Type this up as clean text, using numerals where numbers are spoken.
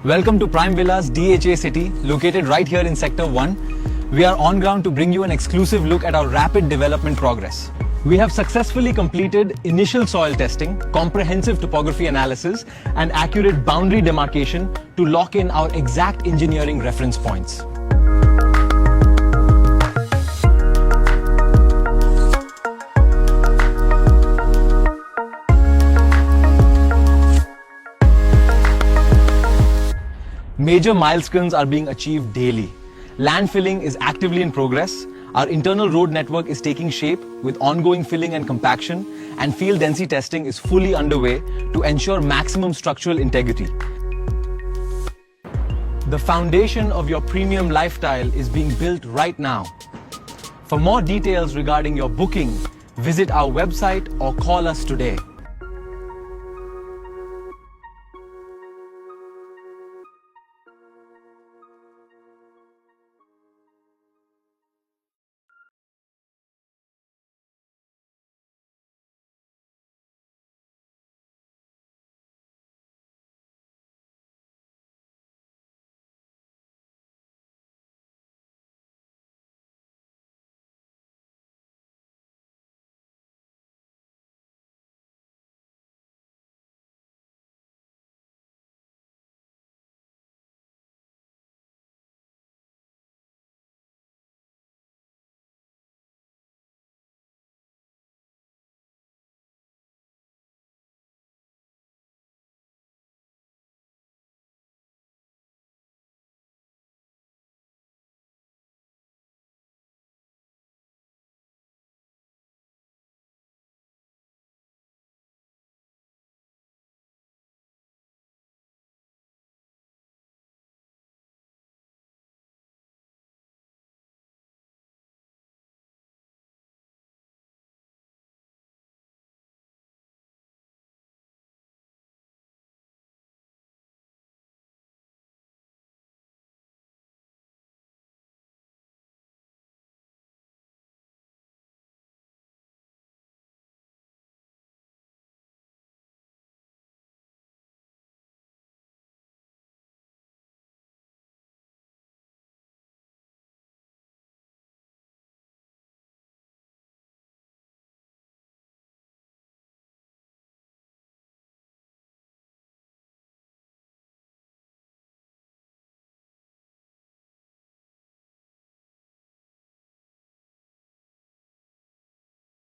Welcome to Prime Villas DHA City, located right here in Sector 1. We are on ground to bring you an exclusive look at our rapid development progress. We have successfully completed initial soil testing, comprehensive topography analysis, and accurate boundary demarcation to lock in our exact engineering reference points. Major milestones are being achieved daily. Land filling is actively in progress. Our internal road network is taking shape with ongoing filling and compaction, and field density testing is fully underway to ensure maximum structural integrity. The foundation of your premium lifestyle is being built right now. For more details regarding your booking, visit our website or call us today.